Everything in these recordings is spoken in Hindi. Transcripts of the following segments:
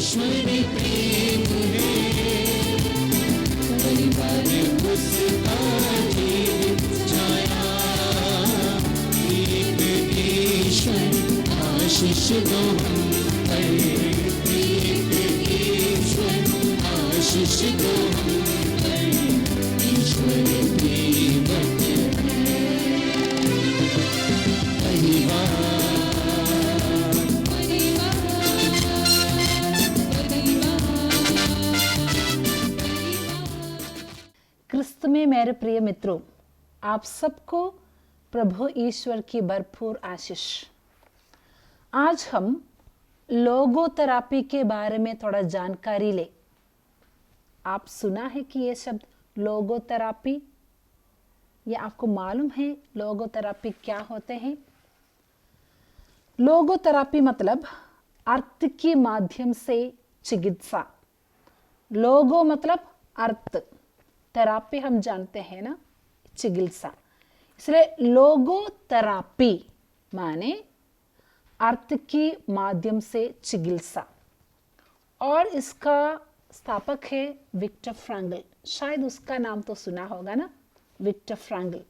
ईश्वर प्रेम है, परिवार उसका जीवित छाया, एक ईश्वर आशीष दो हम पर, एक ईश्वर आशीष दो हम पर, ईश्वर प्रेमक है। परिवार क्रिस्त में मेरे प्रिय मित्रों, आप सबको प्रभु ईश्वर की भरपूर आशीष। आज हम लोगोथेरापी के बारे में थोड़ा जानकारी ले। आप सुना है कि ये शब्द लोगोथेरापी, ये आपको मालूम है लोगोथेरापी क्या होते हैं? लोगोथेरापी मतलब अर्थ के माध्यम से चिकित्सा। लोगो मतलब अर्थ, थेरापी हम जानते हैं ना, चिकित्सा। इसलिए लोगोथेरापी माने अर्थ के माध्यम से चिकित्सा। और इसका स्थापक है विक्टर फ्रैंकल। शायद उसका नाम तो सुना होगा ना, विक्टर फ्रैंकल।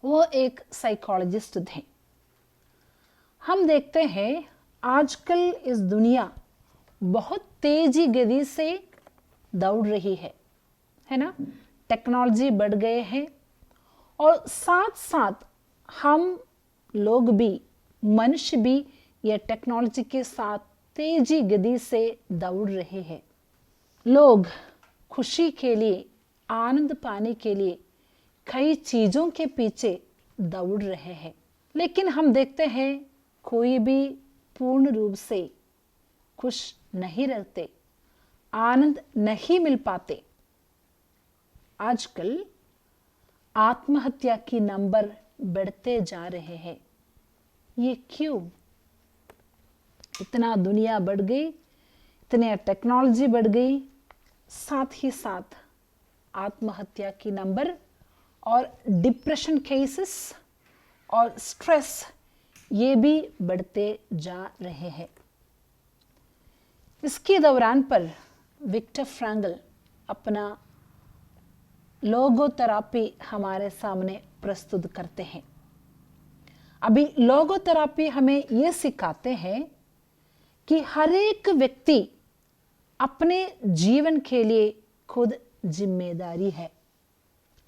वो एक साइकोलॉजिस्ट थे। हम देखते हैं आजकल इस दुनिया बहुत तेजी गति से दौड़ रही है ना। टेक्नोलॉजी बढ़ गए हैं और साथ साथ हम लोग भी, मनुष्य भी ये टेक्नोलॉजी के साथ तेजी गति से दौड़ रहे हैं। लोग खुशी के लिए, आनंद पाने के लिए कई चीजों के पीछे दौड़ रहे हैं, लेकिन हम देखते हैं कोई भी पूर्ण रूप से खुश नहीं रहते, आनंद नहीं मिल पाते। आजकल आत्महत्या की नंबर बढ़ते जा रहे हैं। ये क्यों? इतना दुनिया बढ़ गई, इतने टेक्नोलॉजी बढ़ गई, साथ ही साथ आत्महत्या की नंबर और डिप्रेशन केसेस और स्ट्रेस ये भी बढ़ते जा रहे हैं। इसके दौरान पर विक्टर फ्रैंकल अपना लोगोथेरापी हमारे सामने प्रस्तुत करते हैं। अभी लोगोथेरापी हमें यह सिखाते हैं कि हर एक व्यक्ति अपने जीवन के लिए खुद जिम्मेदारी है।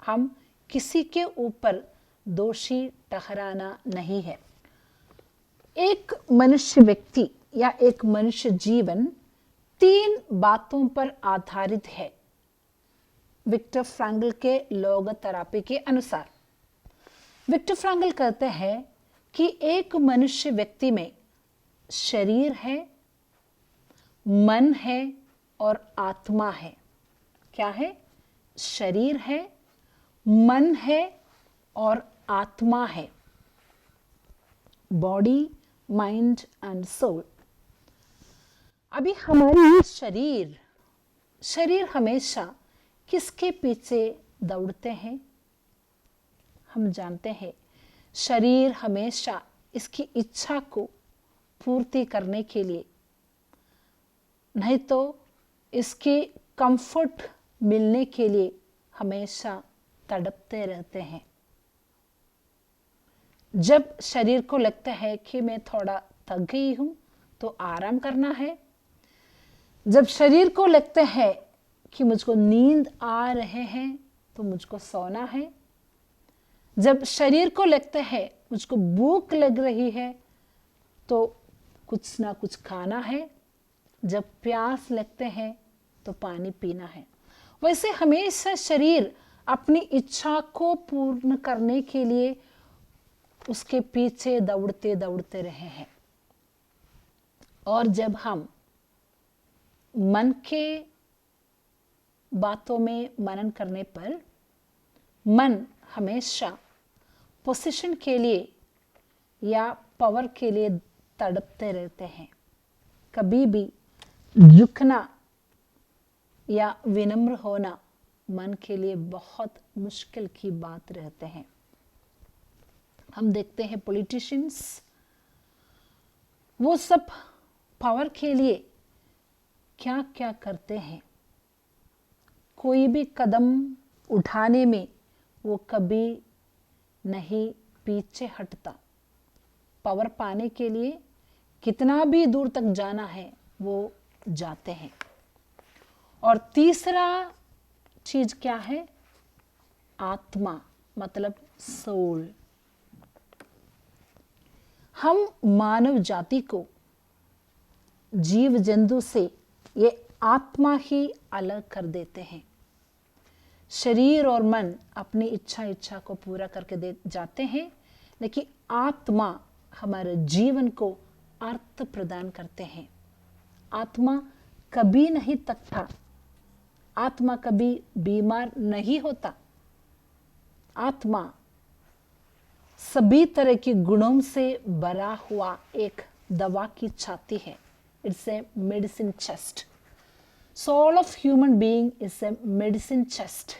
हम किसी के ऊपर दोषी ठहराना नहीं है। एक मनुष्य व्यक्ति या एक मनुष्य जीवन 3 बातों पर आधारित है विक्टर फ्रैंकल के लोगोथेरापी के अनुसार। विक्टर फ्रैंकल कहते हैं कि एक मनुष्य व्यक्ति में शरीर है, मन है और आत्मा है। क्या है? शरीर है, मन है और आत्मा है। Body, mind and soul. अभी हमारी ये शरीर हमेशा किसके पीछे दौड़ते हैं? हम जानते हैं शरीर हमेशा इसकी इच्छा को पूर्ति करने के लिए, नहीं तो इसके कंफर्ट मिलने के लिए हमेशा तड़पते रहते हैं। जब शरीर को लगता है कि मैं थोड़ा थक गई हूं तो आराम करना है, जब शरीर को लगता है कि मुझको नींद आ रहे हैं तो मुझको सोना है, जब शरीर को लगता है मुझको भूख लग रही है तो कुछ ना कुछ खाना है, जब प्यास लगते हैं तो पानी पीना है। वैसे हमेशा शरीर अपनी इच्छा को पूर्ण करने के लिए उसके पीछे दौड़ते दौड़ते रहे हैं। और जब हम मन के बातों में मनन करने पर मन हमेशा पोजीशन के लिए या पावर के लिए तड़पते रहते हैं। कभी भी झुकना या विनम्र होना मन के लिए बहुत मुश्किल की बात रहते हैं। हम देखते हैं पॉलिटिशियंस, वो सब पावर के लिए क्या क्या करते हैं। कोई भी कदम उठाने में वो कभी नहीं पीछे हटता। पावर पाने के लिए कितना भी दूर तक जाना है वो जाते हैं। और तीसरा चीज क्या है? आत्मा, मतलब सोल। हम मानव जाति को जीव जंतु से ये आत्मा ही अलग कर देते हैं। शरीर और मन अपनी इच्छा को पूरा करके दे जाते हैं, लेकिन आत्मा हमारे जीवन को अर्थ प्रदान करते हैं। आत्मा कभी नहीं थकता, आत्मा कभी बीमार नहीं होता। आत्मा सभी तरह के गुणों से भरा हुआ एक दवा की छाती है। It's a medicine chest. Soul of human being is a medicine chest.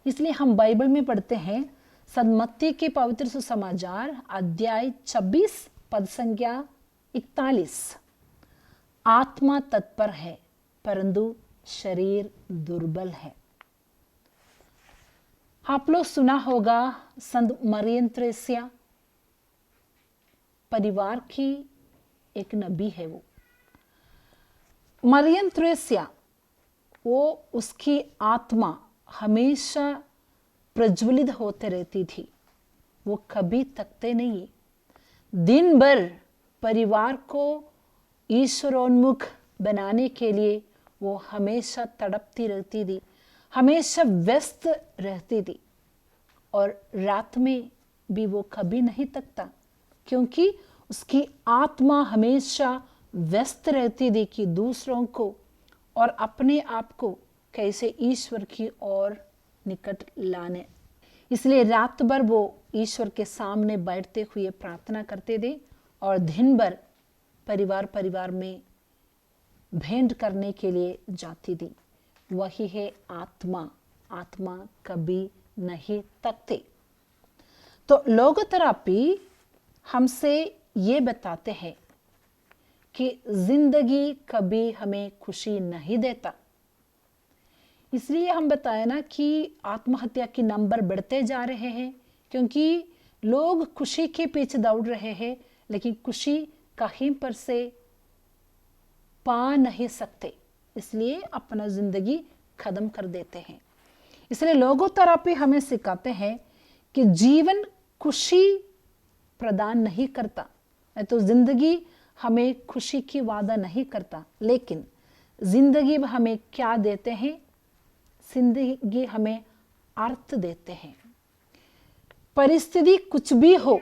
इसलिए हम बाइबल में पढ़ते हैं, सदमत्ती के पवित्र सुसमाचार अध्याय 26 पद संख्या 41, आत्मा तत्पर है परंतु शरीर दुर्बल है। आप लोग सुना होगा संत मरियम त्रेसिया परिवार की एक नबी है। वो मरियम त्रेसिया, वो उसकी आत्मा हमेशा प्रज्वलित होते रहती थी। वो कभी थकते नहीं। दिन भर परिवार को ईश्वरोन्मुख बनाने के लिए वो हमेशा तड़पती रहती थी, हमेशा व्यस्त रहती थी। और रात में भी वो कभी नहीं थकता, क्योंकि उसकी आत्मा हमेशा व्यस्त रहती थी कि दूसरों को और अपने आप को कैसे ईश्वर की ओर निकट लाने। इसलिए रात भर वो ईश्वर के सामने बैठते हुए प्रार्थना करते थे और दिन भर परिवार में भेंट करने के लिए जाती थी। वही है आत्मा। आत्मा कभी नहीं थकते। तो लोगोथेरापी हमसे ये बताते हैं कि जिंदगी कभी हमें खुशी नहीं देता। इसलिए हम बताए ना कि आत्महत्या के नंबर बढ़ते जा रहे हैं, क्योंकि लोग खुशी के पीछे दौड़ रहे हैं, लेकिन खुशी कहीं पर से पा नहीं सकते, इसलिए अपना जिंदगी खत्म कर देते हैं। इसलिए लोगोथेरापी हमें सिखाते हैं कि जीवन खुशी प्रदान नहीं करता, तो जिंदगी हमें खुशी की वादा नहीं करता, लेकिन जिंदगी हमें क्या देते हैं? जिंदगी हमें अर्थ देते हैं। परिस्थिति कुछ भी हो,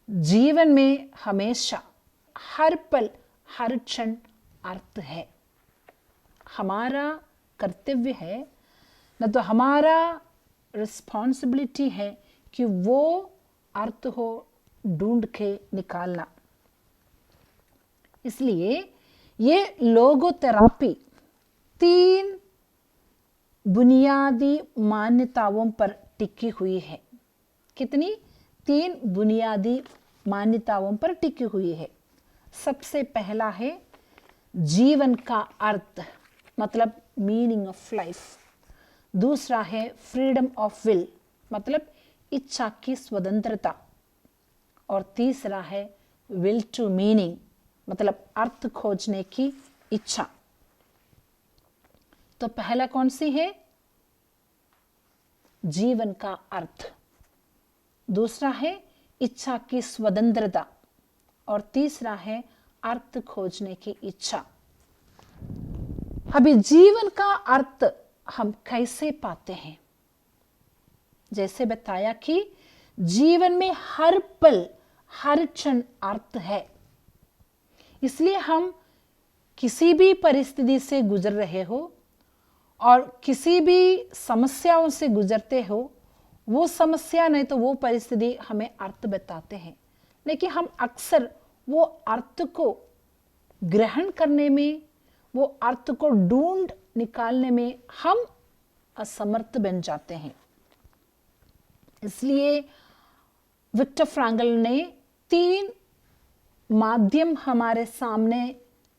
जीवन में हमेशा हर पल हर क्षण अर्थ है। हमारा कर्तव्य है, न तो हमारा रिस्पॉन्सिबिलिटी है कि वो अर्थ हो ढूंढ के निकालना। इसलिए ये लोगोथेरापी 3 बुनियादी मान्यताओं पर टिकी हुई है। कितनी? 3 बुनियादी मान्यताओं पर टिकी हुई है। सबसे पहला है जीवन का अर्थ, मतलब मीनिंग ऑफ लाइफ। दूसरा है फ्रीडम ऑफ विल, मतलब इच्छा की स्वतंत्रता। और तीसरा है विल टू मीनिंग, मतलब अर्थ खोजने की इच्छा। तो पहला कौन सी है? जीवन का अर्थ। दूसरा है इच्छा की स्वतंत्रता, और तीसरा है अर्थ खोजने की इच्छा। अभी जीवन का अर्थ हम कैसे पाते हैं? जैसे बताया कि जीवन में हर पल हर क्षण अर्थ है। इसलिए हम किसी भी परिस्थिति से गुजर रहे हो और किसी भी समस्याओं से गुजरते हो, वो समस्या नहीं तो वो परिस्थिति हमें अर्थ बताते हैं, लेकिन हम अक्सर वो अर्थ को ग्रहण करने में, वो अर्थ को ढूंढ निकालने में हम असमर्थ बन जाते हैं। इसलिए विक्टर फ्रैंकल ने 3 माध्यम हमारे सामने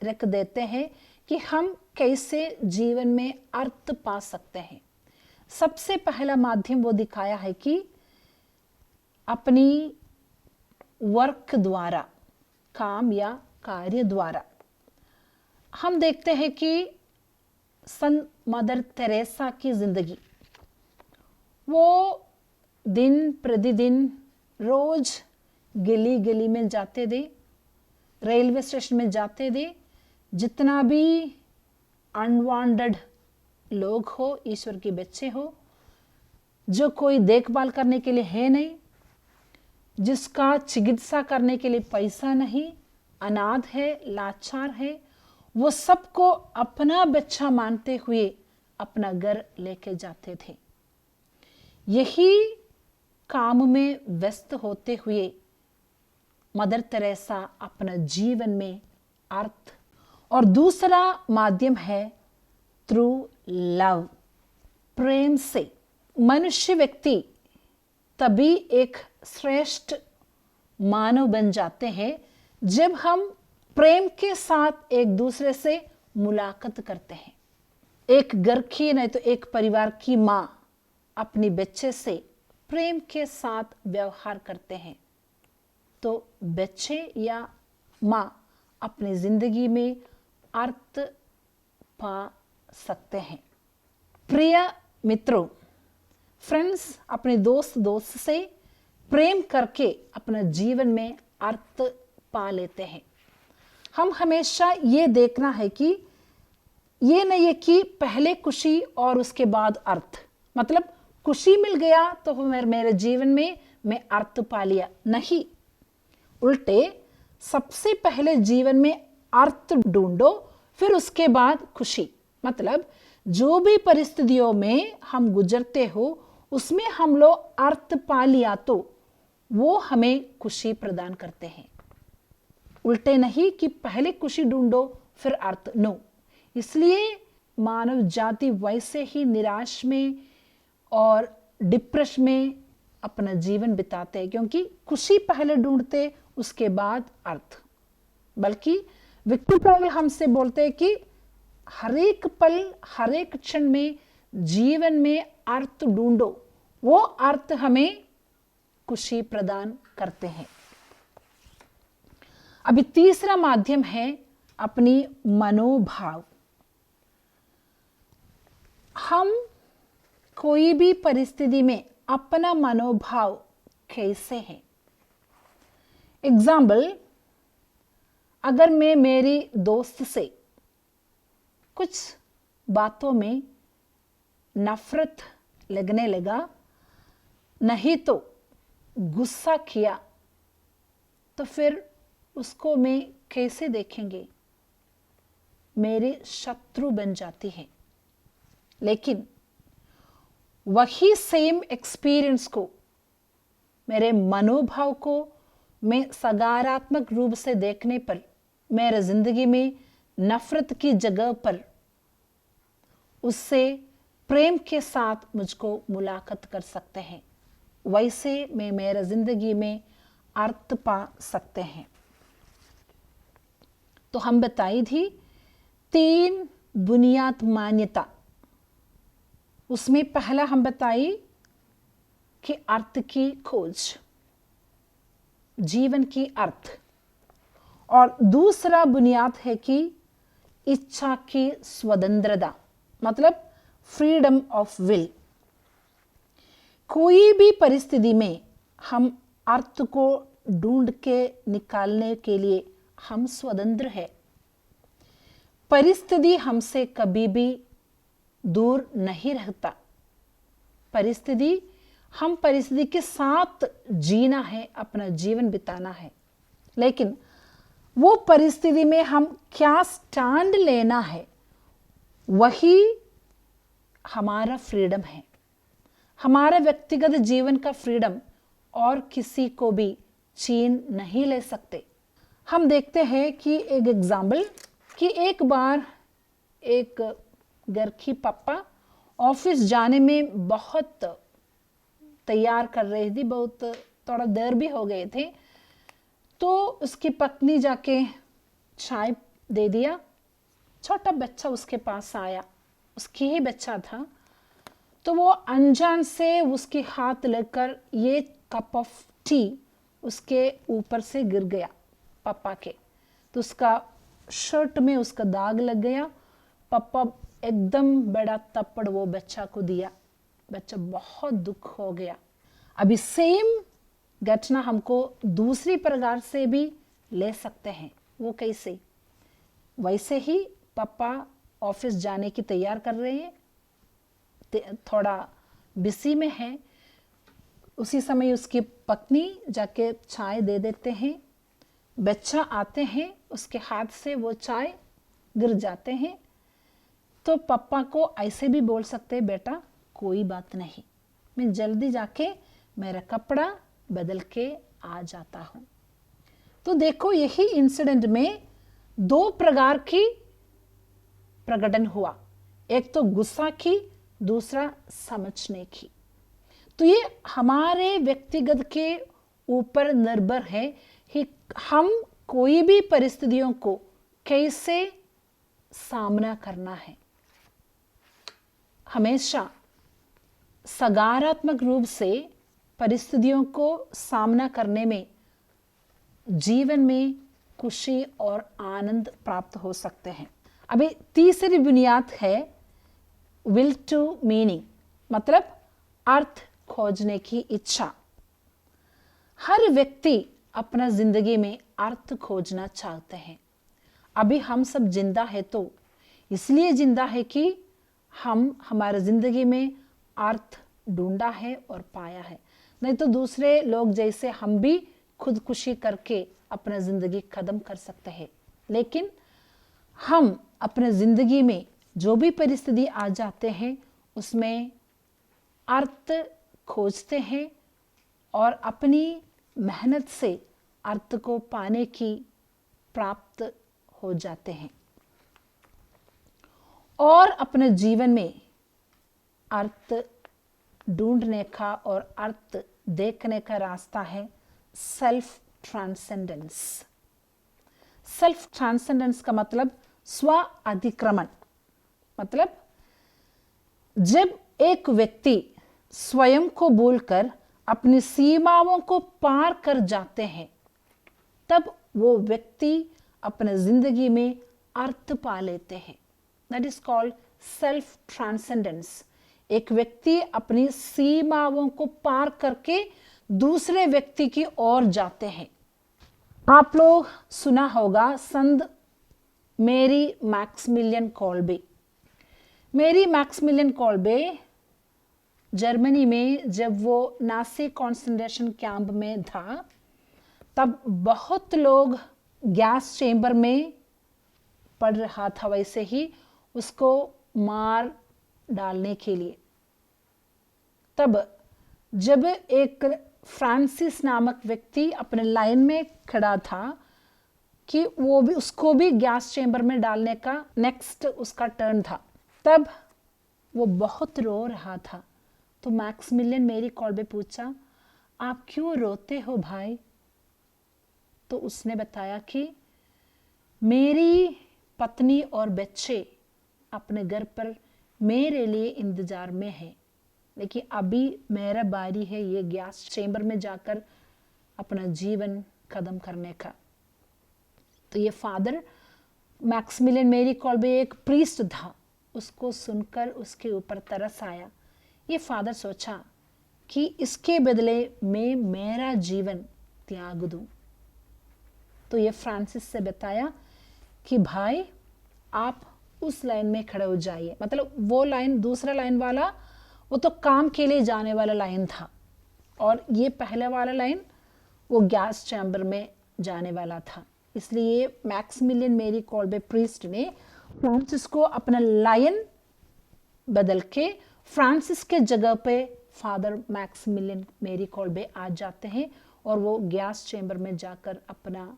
रख देते हैं कि हम कैसे जीवन में अर्थ पा सकते हैं। सबसे पहला माध्यम वो दिखाया है कि अपनी वर्क द्वारा, काम या कार्य द्वारा। हम देखते हैं कि संत मदर तेरेसा की जिंदगी, वो दिन प्रतिदिन रोज गली गली में जाते थे, रेलवे स्टेशन में जाते थे, जितना भी अनवांटेड लोग हो, ईश्वर के बच्चे हो, जो कोई देखभाल करने के लिए है नहीं, जिसका चिकित्सा करने के लिए पैसा नहीं, अनाथ है, लाचार है, वो सबको अपना बच्चा मानते हुए अपना घर लेके जाते थे। यही काम में व्यस्त होते हुए मदर तेरेसा अपना जीवन में अर्थ, और दूसरा माध्यम है थ्रू लव, प्रेम से। मनुष्य व्यक्ति तभी एक श्रेष्ठ मानव बन जाते हैं जब हम प्रेम के साथ एक दूसरे से मुलाकात करते हैं। एक घर की, नहीं तो एक परिवार की माँ अपनी बच्चे से प्रेम के साथ व्यवहार करते हैं, तो बच्चे या माँ अपनी जिंदगी में अर्थ पा सकते हैं। प्रिय मित्रों, फ्रेंड्स, अपने दोस्त से प्रेम करके अपना जीवन में अर्थ पा लेते हैं। हम हमेशा ये देखना है कि ये नहीं है कि पहले खुशी और उसके बाद अर्थ, मतलब खुशी मिल गया तो मेरे जीवन में मैं अर्थ पा लिया, नहीं। उल्टे, सबसे पहले जीवन में अर्थ ढूंढो, फिर उसके बाद खुशी। मतलब जो भी परिस्थितियों में हम गुजरते हो उसमें हम लोग अर्थ पा लिया तो वो हमें खुशी प्रदान करते हैं। उल्टे नहीं कि पहले खुशी ढूंढो फिर अर्थ, नो। इसलिए मानव जाति वैसे ही निराश में और डिप्रेशन में अपना जीवन बिताते हैं, क्योंकि खुशी पहले ढूंढते उसके बाद अर्थ। बल्कि विक्टर फ्रैंकल हमसे बोलते हैं कि हर एक पल, हर एक क्षण में जीवन में अर्थ ढूंढो, वो अर्थ हमें खुशी प्रदान करते हैं। अभी तीसरा माध्यम है अपनी मनोभाव। हम कोई भी परिस्थिति में अपना मनोभाव कैसे है। एग्जाम्पल, अगर मैं मेरी दोस्त से कुछ बातों में नफरत लगने लगा, नहीं तो गुस्सा किया, तो फिर उसको मैं कैसे देखेंगे, मेरे शत्रु बन जाती है। लेकिन वही सेम एक्सपीरियंस को, मेरे मनोभाव को मैं सकारात्मक रूप से देखने पर मेरे जिंदगी में नफरत की जगह पर उससे प्रेम के साथ मुझको मुलाकात कर सकते हैं। वैसे मैं मेरे जिंदगी में अर्थ पा सकते हैं। तो हम बताई थी 3 बुनियाद मान्यता। उसमें पहला हम बताई कि अर्थ की खोज, जीवन की अर्थ, और दूसरा बुनियाद है कि इच्छा की स्वतंत्रता, मतलब फ्रीडम ऑफ विल। कोई भी परिस्थिति में हम अर्थ को ढूंढ के निकालने के लिए हम स्वतंत्र हैं। परिस्थिति हमसे कभी भी दूर नहीं रहता। हम परिस्थिति के साथ जीना है, अपना जीवन बिताना है। लेकिन वो परिस्थिति में हम क्या स्टैंड लेना है, वही हमारा फ्रीडम है। हमारा व्यक्तिगत जीवन का फ्रीडम और किसी को भी छीन नहीं ले सकते। हम देखते हैं कि एक एग्जाम्पल, कि एक बार एक घर की पापा ऑफिस जाने में बहुत तैयार कर रही थी, बहुत देर भी हो गए थे। तो उसकी पत्नी जाके चाय दे दिया। छोटा बच्चा उसके पास आया, उसकी ही बच्चा था, तो वो अनजान से उसके हाथ लेकर ये कप ऑफ टी उसके ऊपर से गिर गया पापा के, तो उसका शर्ट में उसका दाग लग गया। पापा एकदम बड़ा थप्पड़ वो बच्चा को दिया, बच्चा बहुत दुख हो गया। अभी सेम घटना हमको दूसरी प्रकार से भी ले सकते हैं। वो कैसे? वैसे ही पापा ऑफिस जाने की तैयार कर रहे हैं, थोड़ा बिजी में है, उसी समय उसकी पत्नी जाके चाय दे देते हैं। बच्चा आते हैं, उसके हाथ से वो चाय गिर जाते हैं, तो पापा को ऐसे भी बोल सकते हैं, बेटा कोई बात नहीं, मैं जल्दी जाके मेरा कपड़ा बदल के आ जाता हूं। तो देखो यही इंसिडेंट में दो प्रकार की प्रकटन हुआ, एक तो गुस्सा की, दूसरा समझने की। तो ये हमारे व्यक्तिगत के ऊपर निर्भर है कि हम कोई भी परिस्थितियों को कैसे सामना करना है। हमेशा सकारात्मक रूप से परिस्थितियों को सामना करने में जीवन में खुशी और आनंद प्राप्त हो सकते हैं। अभी तीसरी बुनियाद है विल टू मीनिंग, मतलब अर्थ खोजने की इच्छा। हर व्यक्ति अपना जिंदगी में अर्थ खोजना चाहते हैं। अभी हम सब जिंदा है तो इसलिए जिंदा है कि हम हमारे जिंदगी में अर्थ ढूंढा है और पाया है, नहीं तो दूसरे लोग जैसे हम भी खुदकुशी करके अपना जिंदगी खत्म कर सकते हैं। लेकिन हम अपने जिंदगी में जो भी परिस्थिति आ जाते हैं उसमें अर्थ खोजते हैं और अपनी मेहनत से अर्थ को पाने की प्राप्त हो जाते हैं। और अपने जीवन में अर्थ ढूंढने का और अर्थ देखने का रास्ता है सेल्फ ट्रांसेंडेंस। सेल्फ ट्रांसेंडेंस का मतलब स्व अधिक्रमण, मतलब जब एक व्यक्ति स्वयं को भूलकर अपनी सीमाओं को पार कर जाते हैं, तब वो व्यक्ति अपने जिंदगी में अर्थ पा लेते हैं। That is called self transcendence. एक व्यक्ति अपनी सीमाओं को पार करके दूसरे व्यक्ति की ओर जाते हैं। आप लोग सुना होगा संत मेरी मैक्सिमिलियन कोल्बे। मेरी मैक्सिमिलियन कोल्बे जर्मनी में जब वो नासी कॉन्सेंट्रेशन कैंप में था, तब बहुत लोग गैस चेंबर में पड़ रहा था, वैसे ही उसको मार डालने के लिए। तब जब एक फ्रांसिस नामक व्यक्ति अपने लाइन में खड़ा था कि वो भी उसको भी गैस चेंबर में डालने का नेक्स्ट उसका टर्न था, तब वो बहुत रो रहा था। तो मैक्सिमिलियन मेरी कोल्बे पूछा, आप क्यों रोते हो भाई? तो उसने बताया कि मेरी पत्नी और बच्चे अपने घर पर मेरे लिए इंतजार में है, लेकिन अभी मेरा बारी है ये गैस चेंबर में जाकर अपना जीवन खत्म करने का। तो ये फादर मैक्सिमिलियन मेरी कोल्बे एक प्रीस्ट था, उसको सुनकर उसके ऊपर तरस आया। ये फादर सोचा कि इसके बदले मैं मेरा जीवन त्याग दूं। तो ये फ्रांसिस से बताया कि भाई आप उस लाइन में खड़े हो जाइए, मतलब वो लाइन, दूसरा लाइन वाला वो तो काम के लिए जाने वाला लाइन था, और ये पहले वाला लाइन वो गैस चैम्बर में जाने वाला था। इसलिए मैक्सिमिलियन मेरी कोल्बे प्रीस्ट ने फ्रांसिस को अपना लाइन बदल के फ्रांसिस के जगह पे फादर मैक्सिमिलियन मेरी कोल्बे आ जाते हैं और वो गैस चेंबर में जाकर अपना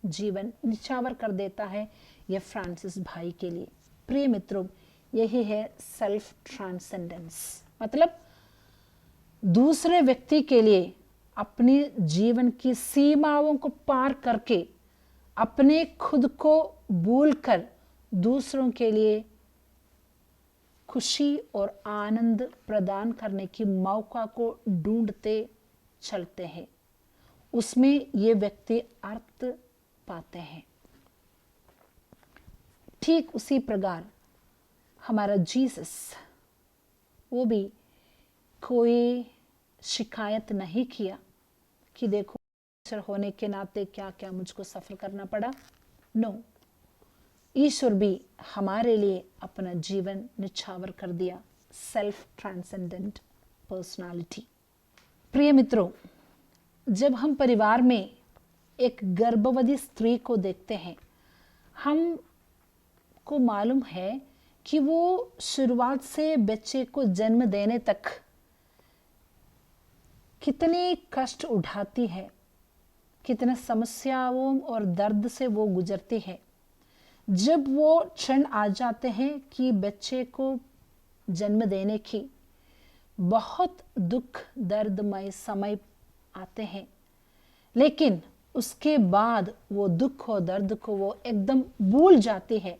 जीवन निछावर कर देता है ये फ्रांसिस भाई के लिए। प्रिय मित्रों, यही है सेल्फ ट्रांसेंडेंस, मतलब दूसरे व्यक्ति के लिए अपनी जीवन की सीमाओं को पार करके अपने खुद को भूलकर दूसरों के लिए खुशी और आनंद प्रदान करने की मौका को ढूंढते चलते हैं, उसमें ये व्यक्ति अर्थ पाते हैं। ठीक उसी प्रकार हमारा जीसस, वो भी कोई शिकायत नहीं किया कि देखो ईश्वर होने के नाते क्या क्या मुझको सफर करना पड़ा। नो, ईश्वर भी हमारे लिए अपना जीवन निछावर कर दिया। Self transcendent personality. प्रिय मित्रों, जब हम परिवार में एक गर्भवती स्त्री को देखते हैं, हम को मालूम है कि वो शुरुआत से बच्चे को जन्म देने तक कितने कष्ट उठाती है, कितने समस्याओं और दर्द से वो गुजरती है। जब वो क्षण आ जाते हैं कि बच्चे को जन्म देने की, बहुत दुख दर्दमय समय आते हैं, लेकिन उसके बाद वो दुख और दर्द को वो एकदम भूल जाती है,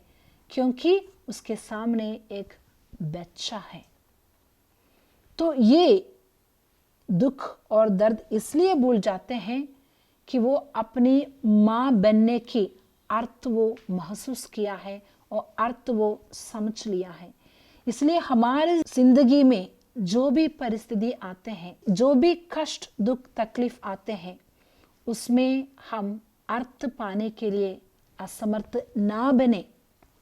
क्योंकि उसके सामने एक बच्चा है। तो ये दुख और दर्द इसलिए भूल जाते हैं कि वो अपनी माँ बनने की अर्थ वो महसूस किया है और अर्थ वो समझ लिया है। इसलिए हमारे जिंदगी में जो भी परिस्थिति आते हैं, जो भी कष्ट दुख तकलीफ आते हैं, उसमें हम अर्थ पाने के लिए असमर्थ ना बने,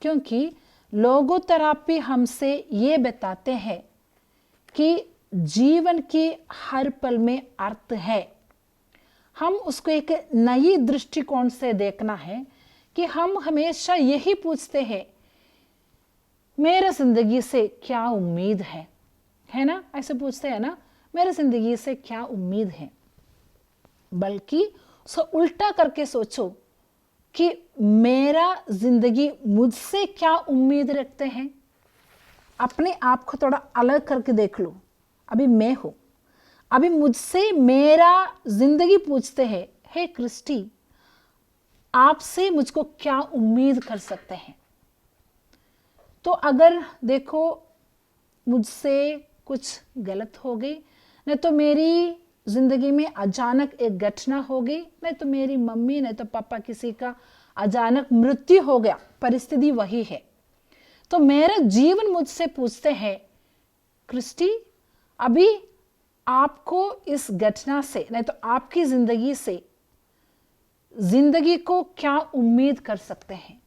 क्योंकि लोगोथेरेपी हमसे ये बताते हैं कि जीवन के हर पल में अर्थ है। हम उसको एक नई दृष्टिकोण से देखना है कि हम हमेशा यही पूछते हैं, मेरे जिंदगी से क्या उम्मीद है ना? ऐसे पूछते हैं ना, मेरे जिंदगी से क्या उम्मीद है। बल्कि उसको उल्टा करके सोचो कि मेरा जिंदगी मुझसे क्या उम्मीद रखते हैं। अपने आप को थोड़ा अलग करके देख लो। अभी मैं हूं, अभी मुझसे मेरा जिंदगी पूछते हैं, हे क्रिस्टी, आपसे मुझको क्या उम्मीद कर सकते हैं। तो अगर देखो मुझसे कुछ गलत हो गई, नहीं तो मेरी जिंदगी में अचानक एक घटना हो गई, नहीं तो मेरी मम्मी नहीं तो पापा किसी का अचानक मृत्यु हो गया, परिस्थिति वही है, तो मेरा जीवन मुझसे पूछते हैं, क्रिस्टी अभी आपको इस घटना से नहीं तो आपकी जिंदगी से जिंदगी को क्या उम्मीद कर सकते हैं।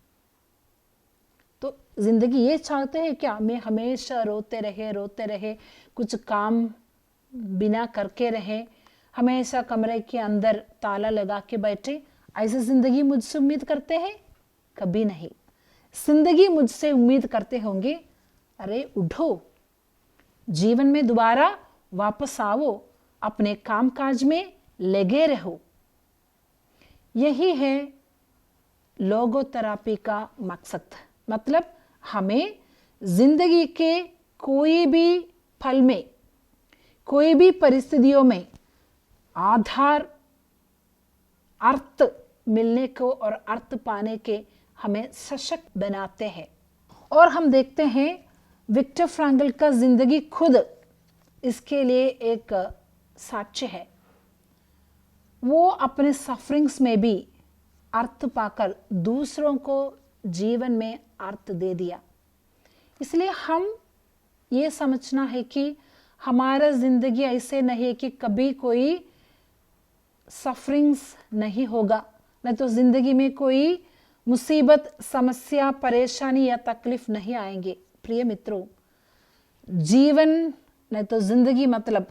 तो जिंदगी ये चाहते हैं क्या मैं हमेशा रोते रहे, कुछ काम बिना करके रहे, हमेशा कमरे के अंदर ताला लगा के बैठे, ऐसे जिंदगी मुझसे उम्मीद करते हैं? कभी नहीं। जिंदगी मुझसे उम्मीद करते होंगे, अरे उठो, जीवन में दोबारा वापस आओ, अपने कामकाज में लगे रहो। यही है लोगोथेरेपी का मकसद। मतलब हमें जिंदगी के कोई भी पल में, कोई भी परिस्थितियों में आधार अर्थ मिलने को और अर्थ पाने के हमें सशक्त बनाते हैं। और हम देखते हैं विक्टर फ्रैंकल का जिंदगी खुद इसके लिए एक साक्ष्य है। वो अपने सफरिंग्स में भी अर्थ पाकर दूसरों को जीवन में अर्थ दे दिया। इसलिए हम ये समझना है कि हमारा जिंदगी ऐसे नहीं है कि कभी कोई सफरिंग्स नहीं होगा, नहीं तो जिंदगी में कोई मुसीबत, समस्या, परेशानी या तकलीफ नहीं आएंगे। प्रिय मित्रों, जीवन नहीं तो जिंदगी मतलब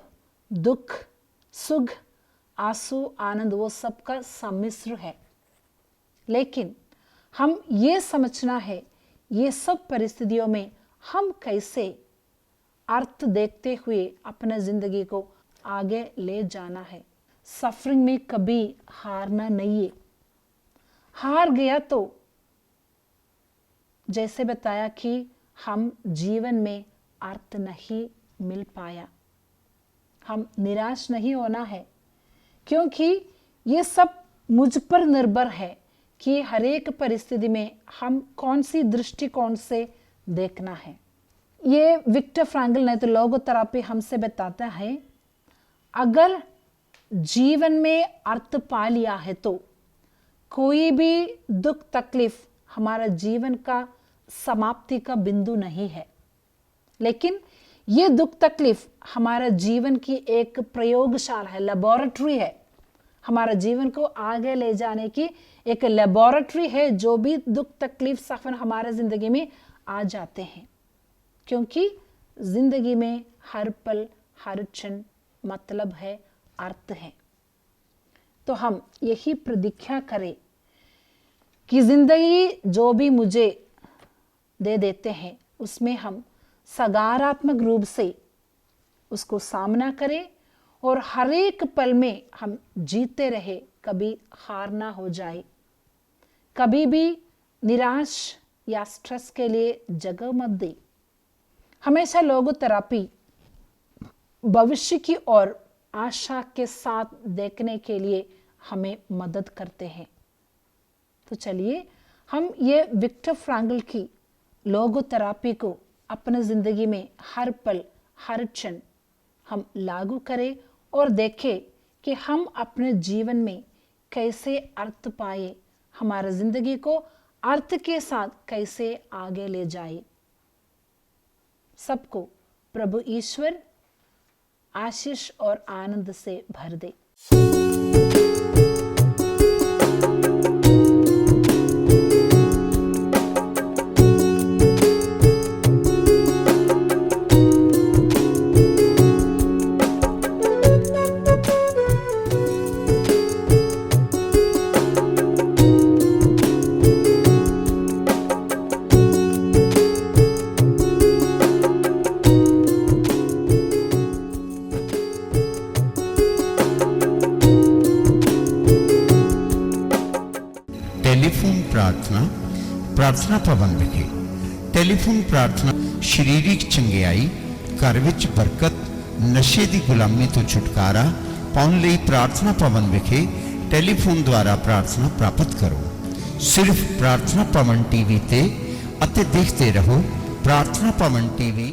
दुख, सुख, आंसू, आनंद, वो सबका सम्मिश्र है। लेकिन हम ये समझना है, ये सब परिस्थितियों में हम कैसे अर्थ देखते हुए अपने जिंदगी को आगे ले जाना है। सफरिंग में कभी हारना नहीं है। हार गया तो जैसे बताया कि हम जीवन में अर्थ नहीं मिल पाया, हम निराश नहीं होना है, क्योंकि ये सब मुझ पर निर्भर है कि हर एक परिस्थिति में हम कौन सी दृष्टिकोण से देखना है। ये विक्टर फ्रैंकल ने तो लोगोथेरेपी हमसे बताता है, अगर जीवन में अर्थ पा लिया है तो कोई भी दुख तकलीफ हमारा जीवन का समाप्ति का बिंदु नहीं है, लेकिन ये दुख तकलीफ हमारा जीवन की एक प्रयोगशाला है, लेबोरेटरी है। हमारा जीवन को आगे ले जाने की एक लेबोरेटरी है। जो भी दुख तकलीफ सफर हमारे जिंदगी में आ जाते हैं, क्योंकि जिंदगी में हर पल हर क्षण मतलब है, अर्थ है। तो हम यही प्रतिज्ञा करें कि जिंदगी जो भी मुझे दे देते हैं उसमें हम सकारात्मक रूप से उसको सामना करें और हर एक पल में हम जीते रहे, कभी हार ना हो जाए, कभी भी निराश या स्ट्रेस के लिए जगह मत दे। हमेशा लोगोथेरेपी भविष्य की ओर आशा के साथ देखने के लिए हमें मदद करते हैं। तो चलिए हम ये विक्टर फ्रैंकल की लोगोथेरेपी को अपने जिंदगी में हर पल हर क्षण हम लागू करें और देखें कि हम अपने जीवन में कैसे अर्थ पाए, हमारे जिंदगी को अर्थ के साथ कैसे आगे ले जाए। सबको प्रभु ईश्वर आशीष और आनंद से भर दे। टेलीफोन प्रार्थना प्रार्थना भवन विखे। टेलीफोन प्रार्थना शरीरिक चंगियाई, घर विच बरकत, नशे की गुलामी तो छुटकारा पाने लई प्रार्थना भवन विखे टेलीफोन द्वारा प्रार्थना प्राप्त करो। सिर्फ प्रार्थना भवन टीवी ते अते देखते रहो प्रार्थना भवन टीवी।